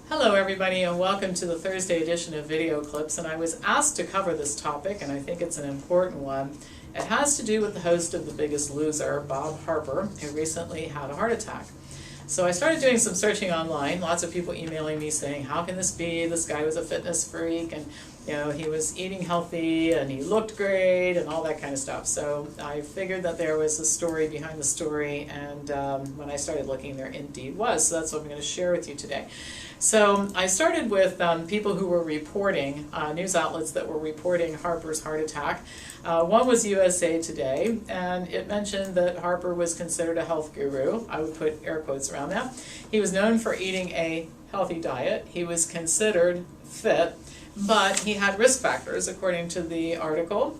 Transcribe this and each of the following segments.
Hello everybody and welcome to the Thursday edition of Video Clips, and I was asked to cover this topic and I think it's an important one. It has to do with the host of The Biggest Loser, Bob Harper, who recently had a heart attack. So I started doing some searching online, lots of people emailing me saying, how can this be? This guy was a fitness freak and he was eating healthy and he looked great and all that kind of stuff. So I figured that there was a story behind the story, and when I started looking, there indeed was. So that's what I'm going to share with you today. So I started with people who were reporting, news outlets that were reporting Harper's heart attack. One was USA Today, and it mentioned that Harper was considered a health guru. I would put air quotes around that. He was known for eating a healthy diet. He was considered fit, but he had risk factors, according to the article,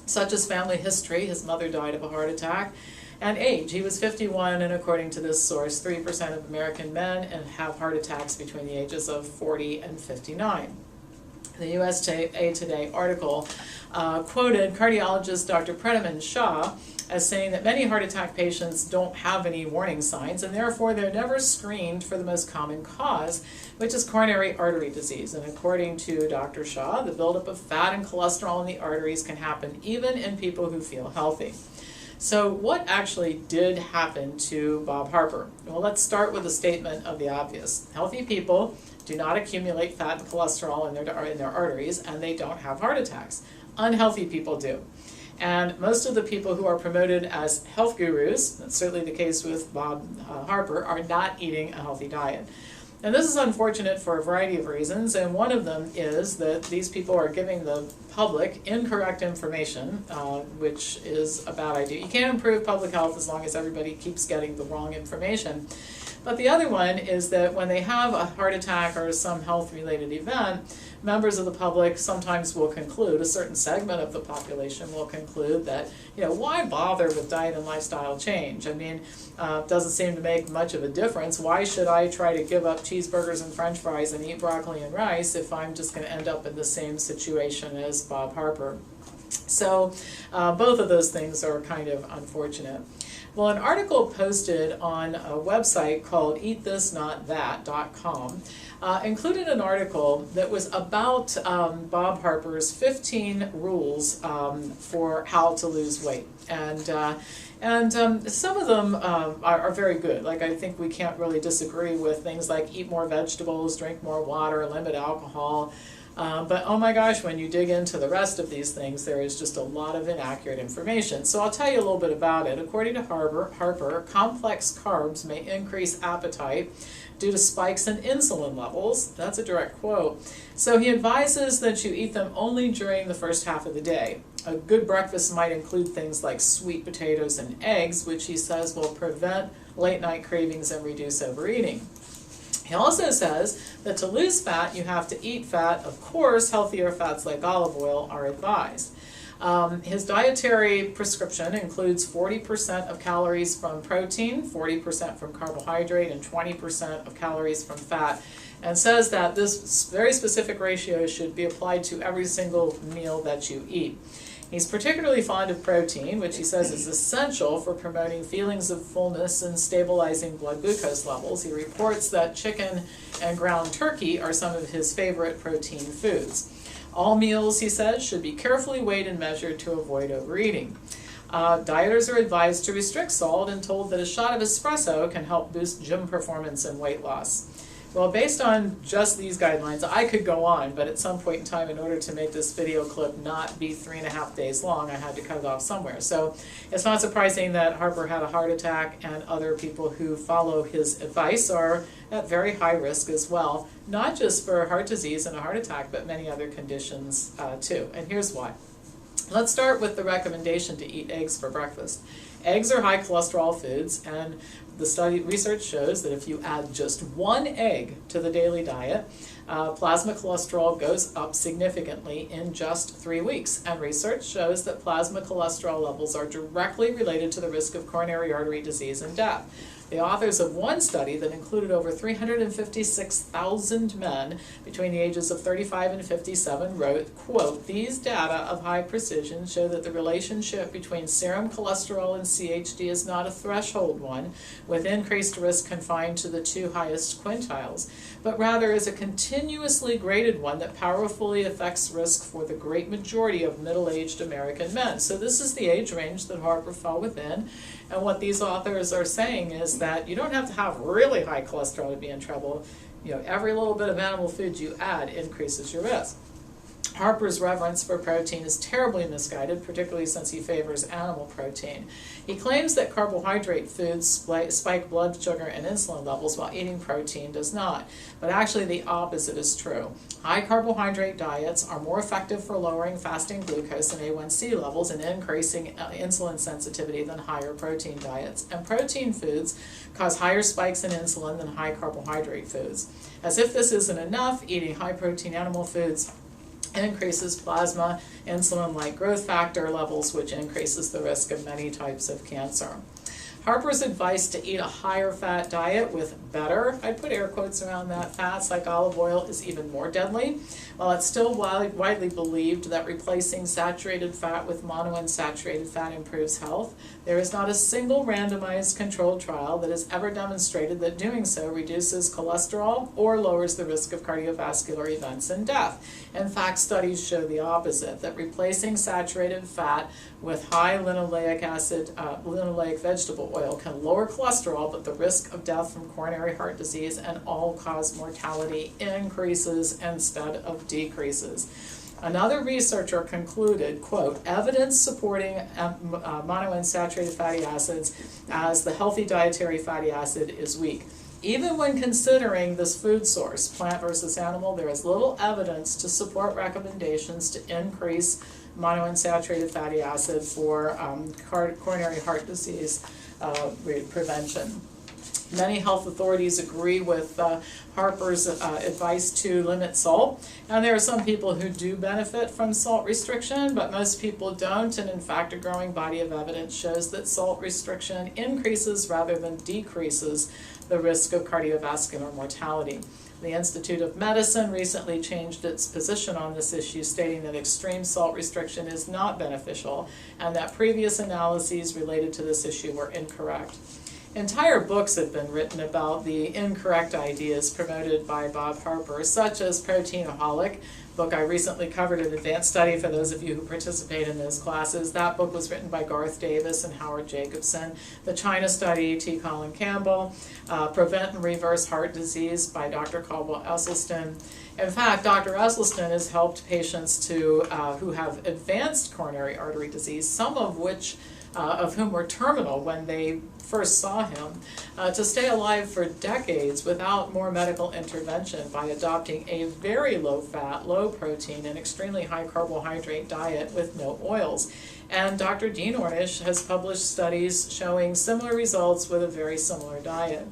such as family history. His mother died of a heart attack. And age. He was 51, and according to this source, 3% of American men have heart attacks between the ages of 40 and 59. The USA Today article quoted cardiologist Dr. Prenaman Shah as saying that many heart attack patients don't have any warning signs, and therefore they're never screened for the most common cause, which is coronary artery disease. And according to Dr. Shah, the buildup of fat and cholesterol in the arteries can happen even in people who feel healthy. So what actually did happen to Bob Harper? Well, let's start with a statement of the obvious. Healthy people do not accumulate fat and cholesterol in their arteries, and they don't have heart attacks. Unhealthy people do. And most of the people who are promoted as health gurus, that's certainly the case with Bob Harper, are not eating a healthy diet. And this is unfortunate for a variety of reasons, and one of them is that these people are giving the public incorrect information, which is a bad idea. You can't improve public health as long as everybody keeps getting the wrong information. But the other one is that when they have a heart attack or some health-related event, members of the public sometimes will conclude, a certain segment of the population will conclude that, why bother with diet and lifestyle change? I mean, it doesn't seem to make much of a difference. Why should I try to give up cheeseburgers and french fries and eat broccoli and rice if I'm just going to end up in the same situation as Bob Harper? So both of those things are kind of unfortunate. Well, an article posted on a website called eatthisnotthat.com included an article that was about Bob Harper's 15 rules for how to lose weight. And some of them are very good. Like, I think we can't really disagree with things like eat more vegetables, drink more water, limit alcohol. But oh my gosh, when you dig into the rest of these things, there is just a lot of inaccurate information. So I'll tell you a little bit about it. According to Harper, complex carbs may increase appetite due to spikes in insulin levels. That's a direct quote. So he advises that you eat them only during the first half of the day. A good breakfast might include things like sweet potatoes and eggs, which he says will prevent late night cravings and reduce overeating. He also says that to lose fat, you have to eat fat. Of course, healthier fats like olive oil are advised. His dietary prescription includes 40% of calories from protein, 40% from carbohydrate, and 20% of calories from fat, and says that this very specific ratio should be applied to every single meal that you eat. He's particularly fond of protein, which he says is essential for promoting feelings of fullness and stabilizing blood glucose levels. He reports that chicken and ground turkey are some of his favorite protein foods. All meals, he says, should be carefully weighed and measured to avoid overeating. Dieters are advised to restrict salt and told that a shot of espresso can help boost gym performance and weight loss. Well, based on just these guidelines, I could go on, but at some point in time, in order to make this video clip not be 3.5 days long, I had to cut it off somewhere. So it's not surprising that Harper had a heart attack, and other people who follow his advice are at very high risk as well, not just for heart disease and a heart attack, but many other conditions too. And here's why. Let's start with the recommendation to eat eggs for breakfast. Eggs are high cholesterol foods, and the research shows that if you add just one egg to the daily diet, plasma cholesterol goes up significantly in just 3 weeks, and research shows that plasma cholesterol levels are directly related to the risk of coronary artery disease and death. The authors of one study that included over 356,000 men between the ages of 35 and 57 wrote, quote, "These data of high precision show that the relationship between serum cholesterol and CHD is not a threshold one, with increased risk confined to the 2 highest quintiles, but rather is a continuously graded one that powerfully affects risk for the great majority of middle-aged American men." So this is the age range that Harper fell within. And what these authors are saying is that you don't have to have really high cholesterol to be in trouble. Every little bit of animal food you add increases your risk. Harper's reverence for protein is terribly misguided, particularly since he favors animal protein. He claims that carbohydrate foods spike blood sugar and insulin levels, while eating protein does not. But actually the opposite is true. High carbohydrate diets are more effective for lowering fasting glucose and A1C levels and increasing insulin sensitivity than higher protein diets. And protein foods cause higher spikes in insulin than high carbohydrate foods. As if this isn't enough, eating high protein animal foods increases plasma insulin-like growth factor levels, which increases the risk of many types of cancer. Harper's advice to eat a higher fat diet with better, I'd put air quotes around that, fats like olive oil is even more deadly. While it's still widely believed that replacing saturated fat with monounsaturated fat improves health, there is not a single randomized controlled trial that has ever demonstrated that doing so reduces cholesterol or lowers the risk of cardiovascular events and death. In fact, studies show the opposite, that replacing saturated fat with high linoleic acid, linoleic vegetable oil can lower cholesterol, but the risk of death from coronary heart disease and all-cause mortality increases instead of decreases. Another researcher concluded, quote, "Evidence supporting monounsaturated fatty acids as the healthy dietary fatty acid is weak. Even when considering this food source, plant versus animal, there is little evidence to support recommendations to increase monounsaturated fatty acid for coronary heart disease prevention." Many health authorities agree with Harper's advice to limit salt, and there are some people who do benefit from salt restriction, but most people don't, and in fact a growing body of evidence shows that salt restriction increases rather than decreases the risk of cardiovascular mortality. The Institute of Medicine recently changed its position on this issue, stating that extreme salt restriction is not beneficial and that previous analyses related to this issue were incorrect. Entire books have been written about the incorrect ideas promoted by Bob Harper, such as Proteinaholic, book I recently covered in advanced study for those of you who participate in those classes. That book was written by Garth Davis and Howard Jacobson. The China Study, T. Colin Campbell. Prevent and Reverse Heart Disease by Dr. Caldwell Esselstyn. In fact, Dr. Esselstyn has helped patients who have advanced coronary artery disease, some of whom were terminal when they first saw him, to stay alive for decades without more medical intervention by adopting a very low-fat, low-protein, and extremely high carbohydrate diet with no oils. And Dr. Dean Ornish has published studies showing similar results with a very similar diet.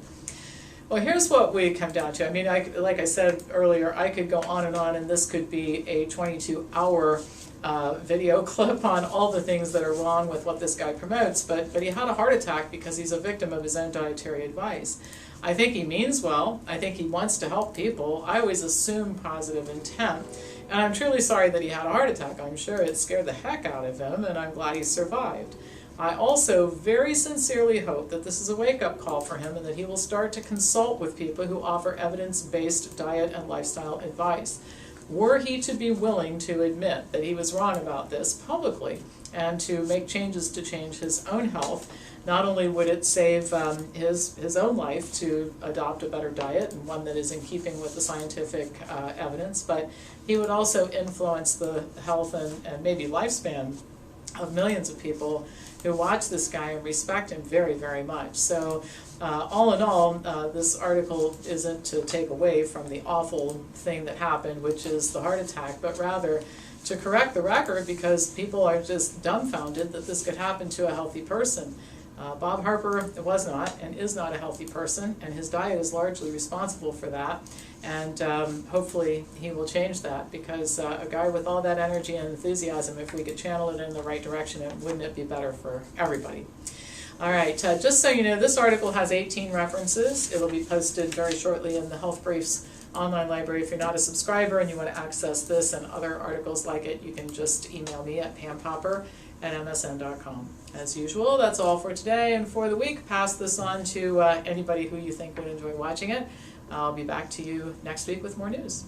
Well, here's what we come down to. I mean, like I said earlier, I could go on, and this could be a 22-hour video clip on all the things that are wrong with what this guy promotes, but he had a heart attack because he's a victim of his own dietary advice. I think he means well. I think he wants to help people. I always assume positive intent, and I'm truly sorry that he had a heart attack. I'm sure it scared the heck out of him, and I'm glad he survived. I also very sincerely hope that this is a wake-up call for him and that he will start to consult with people who offer evidence-based diet and lifestyle advice. Were he to be willing to admit that he was wrong about this publicly and to make changes to change his own health, not only would it save his own life to adopt a better diet and one that is in keeping with the scientific evidence, but he would also influence the health and maybe lifespan of millions of people who watch this guy and respect him very, very much. So all in all, this article isn't to take away from the awful thing that happened, which is the heart attack, but rather to correct the record because people are just dumbfounded that this could happen to a healthy person. Bob Harper was not and is not a healthy person, and his diet is largely responsible for that. And hopefully he will change that, because a guy with all that energy and enthusiasm, if we could channel it in the right direction, wouldn't it be better for everybody? All right, just so you know, this article has 18 references. It will be posted very shortly in the Health Briefs online library. If you're not a subscriber and you want to access this and other articles like it, you can just email me at pampopper@msn.com. As usual, that's all for today and for the week. Pass this on to anybody who you think would enjoy watching it. I'll be back to you next week with more news.